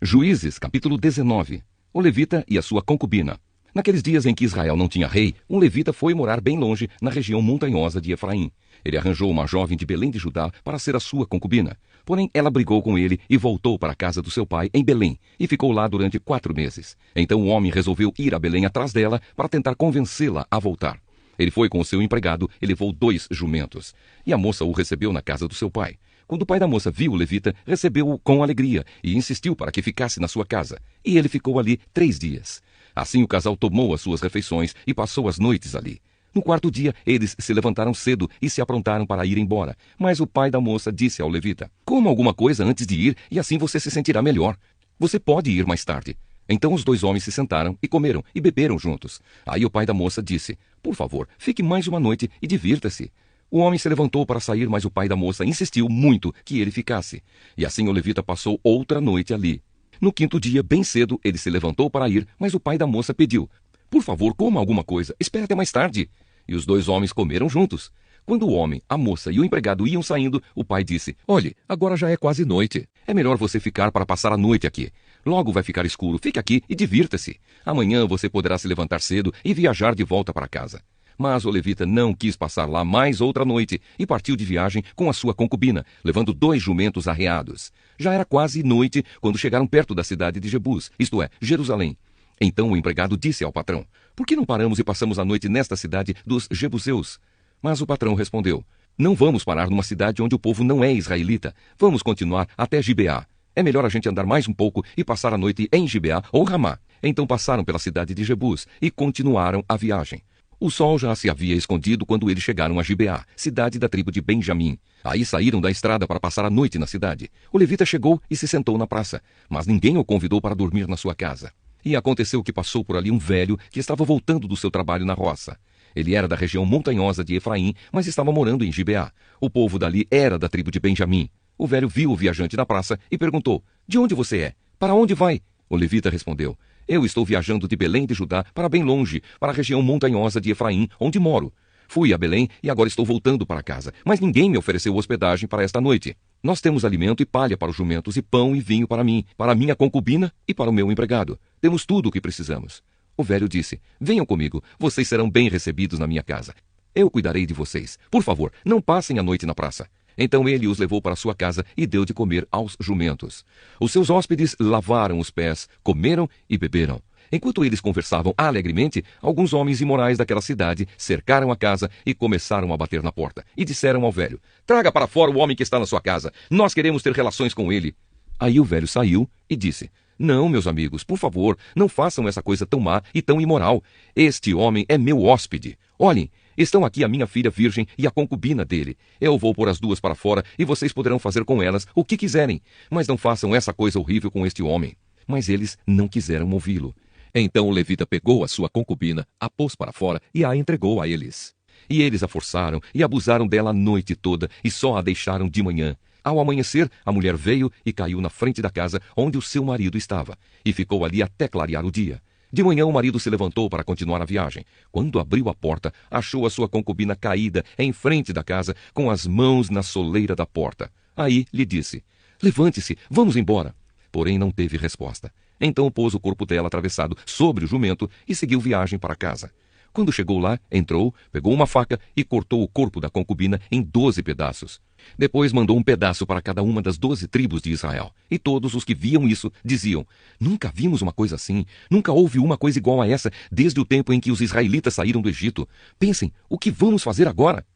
Juízes, capítulo 19. O levita e a sua concubina. Naqueles dias em que Israel não tinha rei, um levita foi morar bem longe, na região montanhosa de Efraim. Ele arranjou uma jovem de Belém de Judá para ser a sua concubina. Porém, ela brigou com ele e voltou para a casa do seu pai, em Belém, e ficou lá durante 4 meses. Então o homem resolveu ir a Belém atrás dela para tentar convencê-la a voltar. Ele foi com o seu empregado e levou 2 jumentos. E a moça o recebeu na casa do seu pai. Quando o pai da moça viu o levita, recebeu-o com alegria e insistiu para que ficasse na sua casa. E ele ficou ali 3 dias. Assim o casal tomou as suas refeições e passou as noites ali. No 4º dia, eles se levantaram cedo e se aprontaram para ir embora. Mas o pai da moça disse ao levita: "Coma alguma coisa antes de ir e assim você se sentirá melhor. Você pode ir mais tarde." Então os 2 homens se sentaram e comeram e beberam juntos. Aí o pai da moça disse: "Por favor, fique mais uma noite e divirta-se." O homem se levantou para sair, mas o pai da moça insistiu muito que ele ficasse. E assim o levita passou outra noite ali. No 5º dia, bem cedo, ele se levantou para ir, mas o pai da moça pediu: "Por favor, coma alguma coisa, espere até mais tarde." E os 2 homens comeram juntos. Quando o homem, a moça e o empregado iam saindo, o pai disse: "Olhe, agora já é quase noite. É melhor você ficar para passar a noite aqui. Logo vai ficar escuro, fique aqui e divirta-se. Amanhã você poderá se levantar cedo e viajar de volta para casa." Mas o levita não quis passar lá mais outra noite e partiu de viagem com a sua concubina, levando 2 jumentos arreados. Já era quase noite quando chegaram perto da cidade de Jebus, isto é, Jerusalém. Então o empregado disse ao patrão: "Por que não paramos e passamos a noite nesta cidade dos Jebuseus?" Mas o patrão respondeu: "Não vamos parar numa cidade onde o povo não é israelita. Vamos continuar até Gibeá. É melhor a gente andar mais um pouco e passar a noite em Gibeá ou Ramá." Então passaram pela cidade de Jebus e continuaram a viagem. O sol já se havia escondido quando eles chegaram a Gibeá, cidade da tribo de Benjamim. Aí saíram da estrada para passar a noite na cidade. O levita chegou e se sentou na praça, mas ninguém o convidou para dormir na sua casa. E aconteceu que passou por ali um velho que estava voltando do seu trabalho na roça. Ele era da região montanhosa de Efraim, mas estava morando em Gibeá. O povo dali era da tribo de Benjamim. O velho viu o viajante na praça e perguntou: "De onde você é? Para onde vai?" O levita respondeu: "Eu estou viajando de Belém de Judá para bem longe, para a região montanhosa de Efraim, onde moro. Fui a Belém e agora estou voltando para casa, mas ninguém me ofereceu hospedagem para esta noite. Nós temos alimento e palha para os jumentos e pão e vinho para mim, para minha concubina e para o meu empregado. Temos tudo o que precisamos." O velho disse: "Venham comigo, vocês serão bem recebidos na minha casa. Eu cuidarei de vocês. Por favor, não passem a noite na praça." Então ele os levou para sua casa e deu de comer aos jumentos. Os seus hóspedes lavaram os pés, comeram e beberam. Enquanto eles conversavam alegremente, alguns homens imorais daquela cidade cercaram a casa e começaram a bater na porta. E disseram ao velho: "Traga para fora o homem que está na sua casa. Nós queremos ter relações com ele." Aí o velho saiu e disse: "Não, meus amigos, por favor, não façam essa coisa tão má e tão imoral. Este homem é meu hóspede. Olhem, estão aqui a minha filha virgem e a concubina dele. Eu vou pôr as 2 para fora e vocês poderão fazer com elas o que quiserem. Mas não façam essa coisa horrível com este homem." Mas eles não quiseram ouvi-lo. Então o levita pegou a sua concubina, a pôs para fora e a entregou a eles. E eles a forçaram e abusaram dela a noite toda e só a deixaram de manhã. Ao amanhecer, a mulher veio e caiu na frente da casa onde o seu marido estava, e ficou ali até clarear o dia. De manhã o marido se levantou para continuar a viagem. Quando abriu a porta, achou a sua concubina caída em frente da casa, com as mãos na soleira da porta. Aí lhe disse: "Levante-se, vamos embora." Porém não teve resposta. Então pôs o corpo dela atravessado sobre o jumento e seguiu viagem para casa. Quando chegou lá, entrou, pegou uma faca e cortou o corpo da concubina em 12 pedaços. Depois mandou um pedaço para cada uma das 12 tribos de Israel. E todos os que viam isso diziam: "Nunca vimos uma coisa assim. Nunca houve uma coisa igual a essa desde o tempo em que os israelitas saíram do Egito. Pensem, o que vamos fazer agora?"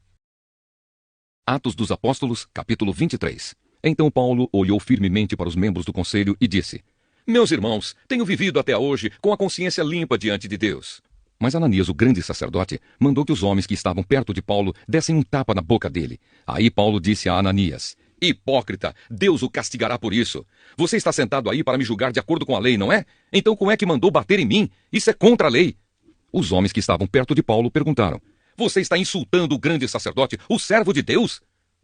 Atos dos Apóstolos, capítulo 23. Então Paulo olhou firmemente para os membros do conselho e disse: "Meus irmãos, tenho vivido até hoje com a consciência limpa diante de Deus." Mas Ananias, o grande sacerdote, mandou que os homens que estavam perto de Paulo dessem um tapa na boca dele. Aí Paulo disse a Ananias: "Hipócrita, Deus o castigará por isso. Você está sentado aí para me julgar de acordo com a lei, não é? Então como é que mandou bater em mim? Isso é contra a lei." Os homens que estavam perto de Paulo perguntaram: "Você está insultando o grande sacerdote, o servo de Deus?"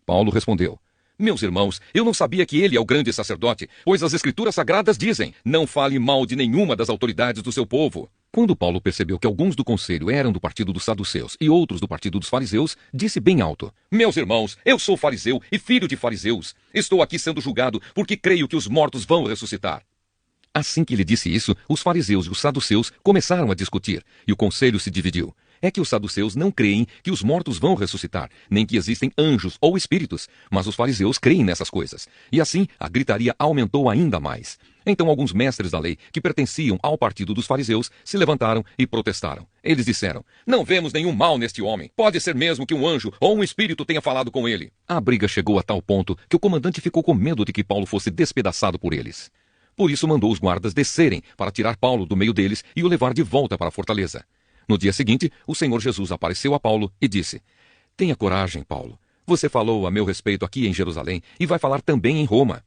Paulo respondeu: "Meus irmãos, eu não sabia que ele é o grande sacerdote, pois as escrituras sagradas dizem: não fale mal de nenhuma das autoridades do seu povo." Quando Paulo percebeu que alguns do conselho eram do partido dos saduceus e outros do partido dos fariseus, disse bem alto: "Meus irmãos, eu sou fariseu e filho de fariseus. Estou aqui sendo julgado porque creio que os mortos vão ressuscitar." Assim que ele disse isso, os fariseus e os saduceus começaram a discutir, e o conselho se dividiu. É que os saduceus não creem que os mortos vão ressuscitar, nem que existem anjos ou espíritos, mas os fariseus creem nessas coisas. E assim, a gritaria aumentou ainda mais. Então alguns mestres da lei, que pertenciam ao partido dos fariseus, se levantaram e protestaram. Eles disseram: "Não vemos nenhum mal neste homem. Pode ser mesmo que um anjo ou um espírito tenha falado com ele." A briga chegou a tal ponto que o comandante ficou com medo de que Paulo fosse despedaçado por eles. Por isso mandou os guardas descerem para tirar Paulo do meio deles e o levar de volta para a fortaleza. No dia seguinte, o Senhor Jesus apareceu a Paulo e disse: "Tenha coragem, Paulo. Você falou a meu respeito aqui em Jerusalém e vai falar também em Roma."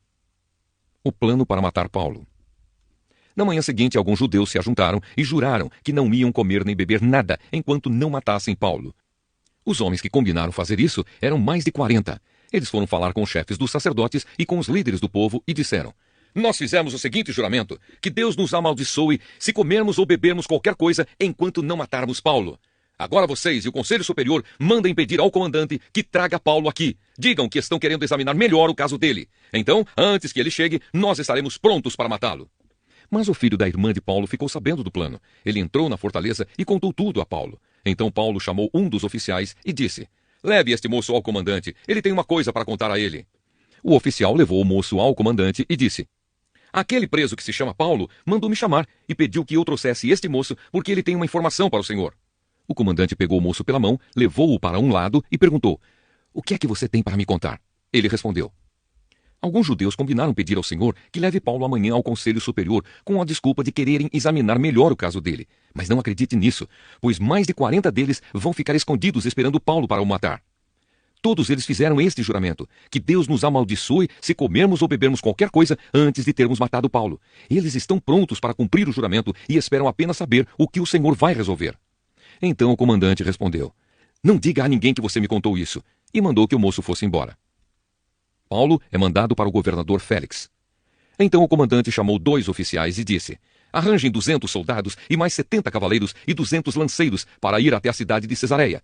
O plano para matar Paulo. Na manhã seguinte, alguns judeus se ajuntaram e juraram que não iam comer nem beber nada enquanto não matassem Paulo. Os homens que combinaram fazer isso eram mais de 40. Eles foram falar com os chefes dos sacerdotes e com os líderes do povo e disseram: "Nós fizemos o seguinte juramento, que Deus nos amaldiçoe se comermos ou bebermos qualquer coisa enquanto não matarmos Paulo. Agora vocês e o Conselho Superior mandem pedir ao comandante que traga Paulo aqui. Digam que estão querendo examinar melhor o caso dele. Então, antes que ele chegue, nós estaremos prontos para matá-lo." Mas o filho da irmã de Paulo ficou sabendo do plano. Ele entrou na fortaleza e contou tudo a Paulo. Então Paulo chamou um dos oficiais e disse: "Leve este moço ao comandante. Ele tem uma coisa para contar a ele." O oficial levou o moço ao comandante e disse: "Aquele preso que se chama Paulo mandou me chamar e pediu que eu trouxesse este moço porque ele tem uma informação para o senhor." O comandante pegou o moço pela mão, levou-o para um lado e perguntou: "O que é que você tem para me contar?" Ele respondeu: "Alguns judeus combinaram pedir ao senhor que leve Paulo amanhã ao Conselho Superior com a desculpa de quererem examinar melhor o caso dele. Mas não acredite nisso, pois mais de 40 deles vão ficar escondidos esperando Paulo para o matar. Todos eles fizeram este juramento, que Deus nos amaldiçoe se comermos ou bebermos qualquer coisa antes de termos matado Paulo. Eles estão prontos para cumprir o juramento e esperam apenas saber o que o Senhor vai resolver." Então o comandante respondeu: "Não diga a ninguém que você me contou isso," e mandou que o moço fosse embora. Paulo é mandado para o governador Félix. Então o comandante chamou 2 oficiais e disse: "Arranjem 200 soldados e mais 70 cavaleiros e 200 lanceiros para ir até a cidade de Cesareia.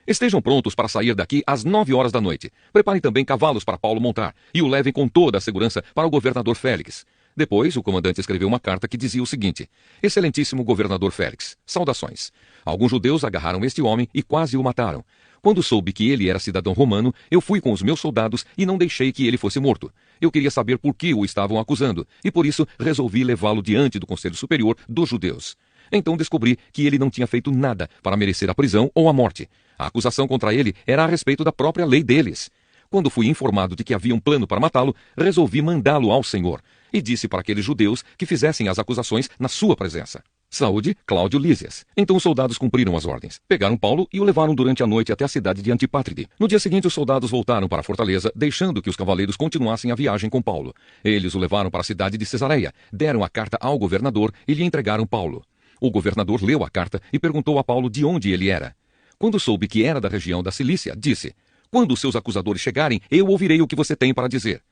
Estejam prontos para sair daqui às 9 horas da noite. Preparem também cavalos para Paulo montar e o levem com toda a segurança para o governador Félix." Depois, o comandante escreveu uma carta que dizia o seguinte: "Excelentíssimo governador Félix, saudações. Alguns judeus agarraram este homem e quase o mataram. Quando soube que ele era cidadão romano, eu fui com os meus soldados e não deixei que ele fosse morto. Eu queria saber por que o estavam acusando, e por isso resolvi levá-lo diante do Conselho Superior dos Judeus. Então descobri que ele não tinha feito nada para merecer a prisão ou a morte. A acusação contra ele era a respeito da própria lei deles. Quando fui informado de que havia um plano para matá-lo, resolvi mandá-lo ao Senhor, e disse para aqueles judeus que fizessem as acusações na sua presença. Saúde, Cláudio Lísias." Então os soldados cumpriram as ordens. Pegaram Paulo e o levaram durante a noite até a cidade de Antipátride. No dia seguinte, os soldados voltaram para a fortaleza, deixando que os cavaleiros continuassem a viagem com Paulo. Eles o levaram para a cidade de Cesareia, deram a carta ao governador e lhe entregaram Paulo. O governador leu a carta e perguntou a Paulo de onde ele era. Quando soube que era da região da Cilícia, disse: "Quando os seus acusadores chegarem, eu ouvirei o que você tem para dizer."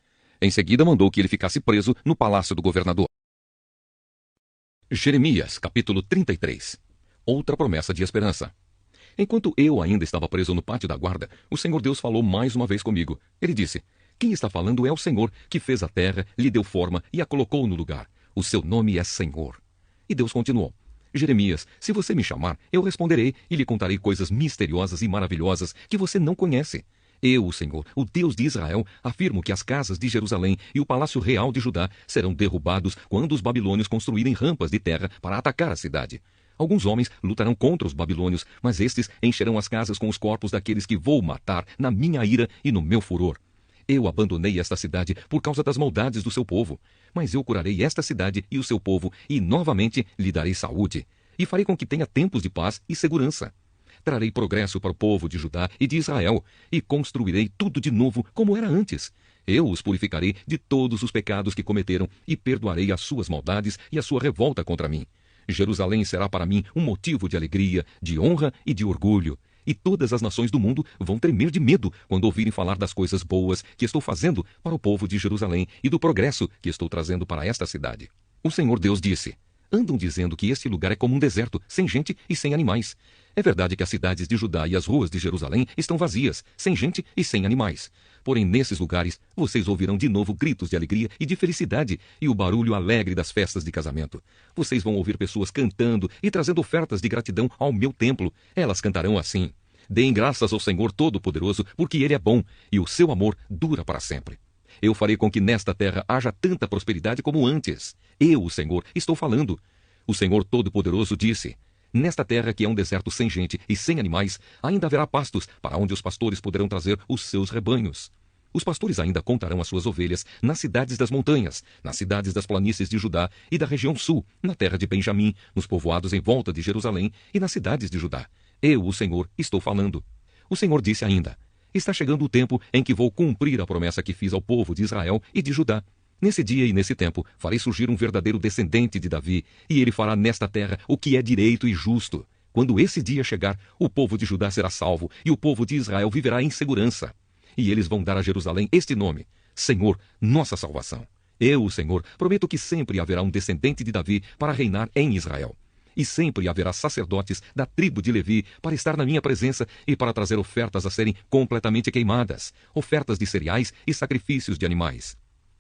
Em seguida, mandou que ele ficasse preso no palácio do governador. Jeremias, capítulo 33. Outra promessa de esperança. Enquanto eu ainda estava preso no pátio da guarda, o Senhor Deus falou mais uma vez comigo. Ele disse: "Quem está falando é o Senhor, que fez a terra, lhe deu forma e a colocou no lugar. O seu nome é Senhor." E Deus continuou: "Jeremias, se você me chamar, eu responderei e lhe contarei coisas misteriosas e maravilhosas que você não conhece. Eu, o Senhor, o Deus de Israel, afirmo que as casas de Jerusalém e o palácio real de Judá serão derrubados quando os babilônios construírem rampas de terra para atacar a cidade. Alguns homens lutarão contra os babilônios, mas estes encherão as casas com os corpos daqueles que vou matar na minha ira e no meu furor. Eu abandonei esta cidade por causa das maldades do seu povo, mas eu curarei esta cidade e o seu povo e novamente lhe darei saúde, e farei com que tenha tempos de paz e segurança. Trarei progresso para o povo de Judá e de Israel, e construirei tudo de novo como era antes. Eu os purificarei de todos os pecados que cometeram e perdoarei as suas maldades e a sua revolta contra mim. Jerusalém será para mim um motivo de alegria, de honra e de orgulho. E todas as nações do mundo vão tremer de medo quando ouvirem falar das coisas boas que estou fazendo para o povo de Jerusalém e do progresso que estou trazendo para esta cidade." O Senhor Deus disse: "Andam dizendo que este lugar é como um deserto, sem gente e sem animais. É verdade que as cidades de Judá e as ruas de Jerusalém estão vazias, sem gente e sem animais. Porém, nesses lugares, vocês ouvirão de novo gritos de alegria e de felicidade e o barulho alegre das festas de casamento. Vocês vão ouvir pessoas cantando e trazendo ofertas de gratidão ao meu templo. Elas cantarão assim: deem graças ao Senhor Todo-Poderoso, porque Ele é bom e o seu amor dura para sempre. Eu farei com que nesta terra haja tanta prosperidade como antes. Eu, o Senhor, estou falando. O Senhor Todo-Poderoso disse: nesta terra que é um deserto sem gente e sem animais, ainda haverá pastos para onde os pastores poderão trazer os seus rebanhos. Os pastores ainda contarão as suas ovelhas nas cidades das montanhas, nas cidades das planícies de Judá e da região sul, na terra de Benjamim, nos povoados em volta de Jerusalém e nas cidades de Judá. Eu, o Senhor, estou falando. O Senhor disse ainda: está chegando o tempo em que vou cumprir a promessa que fiz ao povo de Israel e de Judá. Nesse dia e nesse tempo, farei surgir um verdadeiro descendente de Davi, e ele fará nesta terra o que é direito e justo. Quando esse dia chegar, o povo de Judá será salvo, e o povo de Israel viverá em segurança. E eles vão dar a Jerusalém este nome: Senhor, nossa salvação. Eu, o Senhor, prometo que sempre haverá um descendente de Davi para reinar em Israel. E sempre haverá sacerdotes da tribo de Levi para estar na minha presença e para trazer ofertas a serem completamente queimadas, ofertas de cereais e sacrifícios de animais.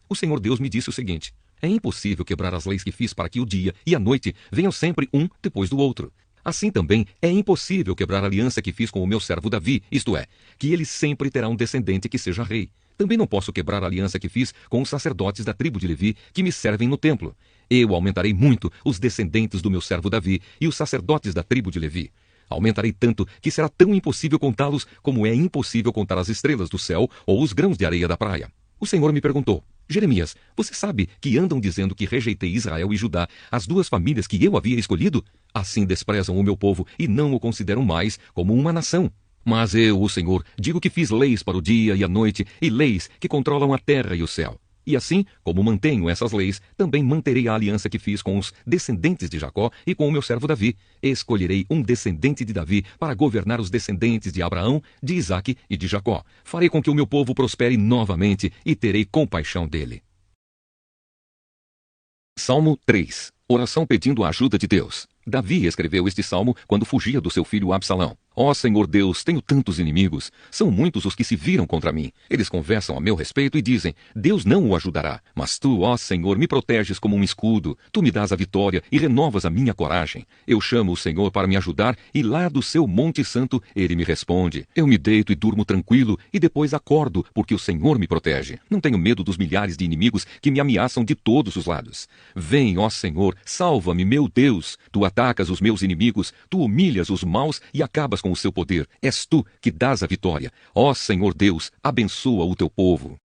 O Senhor Deus me disse o seguinte: é impossível quebrar as leis que fiz para que o dia e a noite venham sempre um depois do outro. Assim também é impossível quebrar a aliança que fiz com o meu servo Davi, isto é, que ele sempre terá um descendente que seja rei. Também não posso quebrar a aliança que fiz com os sacerdotes da tribo de Levi que me servem no templo. Eu aumentarei muito os descendentes do meu servo Davi e os sacerdotes da tribo de Levi. Aumentarei tanto que será tão impossível contá-los como é impossível contar as estrelas do céu ou os grãos de areia da praia. O Senhor me perguntou: Jeremias, você sabe que andam dizendo que rejeitei Israel e Judá, as duas famílias que eu havia escolhido? Assim desprezam o meu povo e não o consideram mais como uma nação. Mas eu, o Senhor, digo que fiz leis para o dia e a noite e leis que controlam a terra e o céu. E assim, como mantenho essas leis, também manterei a aliança que fiz com os descendentes de Jacó e com o meu servo Davi. Escolherei um descendente de Davi para governar os descendentes de Abraão, de Isaque e de Jacó. Farei com que o meu povo prospere novamente e terei compaixão dele. Salmo 3. Oração pedindo a ajuda de Deus. Davi escreveu este salmo quando fugia do seu filho Absalão. Ó Senhor Deus, tenho tantos inimigos. São muitos os que se viram contra mim. Eles conversam a meu respeito e dizem: Deus não o ajudará. Mas tu, ó Senhor, me proteges como um escudo. Tu me dás a vitória e renovas a minha coragem. Eu chamo o Senhor para me ajudar e lá do seu monte santo ele me responde. Eu me deito e durmo tranquilo e depois acordo porque o Senhor me protege. Não tenho medo dos milhares de inimigos que me ameaçam de todos os lados. Vem, ó Senhor, salva-me, meu Deus. Tu atacas os meus inimigos, tu humilhas os maus e acabas com o seu poder. És tu que dás a vitória. Ó Senhor Deus, abençoa o teu povo.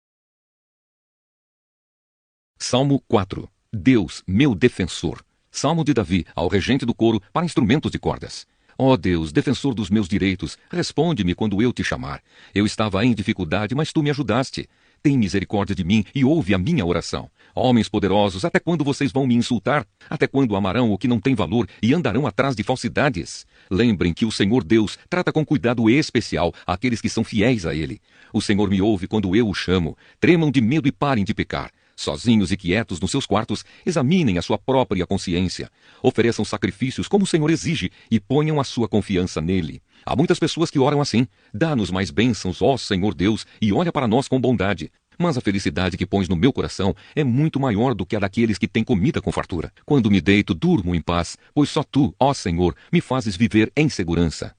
Salmo 4. Deus, meu defensor. Salmo de Davi, ao regente do coro, para instrumentos de cordas. Ó Deus, defensor dos meus direitos, responde-me quando eu te chamar. Eu estava em dificuldade, mas tu me ajudaste. Tem misericórdia de mim e ouve a minha oração. Homens poderosos, até quando vocês vão me insultar? Até quando amarão o que não tem valor e andarão atrás de falsidades? Lembrem que o Senhor Deus trata com cuidado especial aqueles que são fiéis a Ele. O Senhor me ouve quando eu o chamo. Tremam de medo e parem de pecar. Sozinhos e quietos nos seus quartos, examinem a sua própria consciência. Ofereçam sacrifícios como o Senhor exige e ponham a sua confiança nele. Há muitas pessoas que oram assim: dá-nos mais bênçãos, ó Senhor Deus, e olha para nós com bondade. Mas a felicidade que pões no meu coração é muito maior do que a daqueles que têm comida com fartura. Quando me deito, durmo em paz, pois só tu, ó Senhor, me fazes viver em segurança.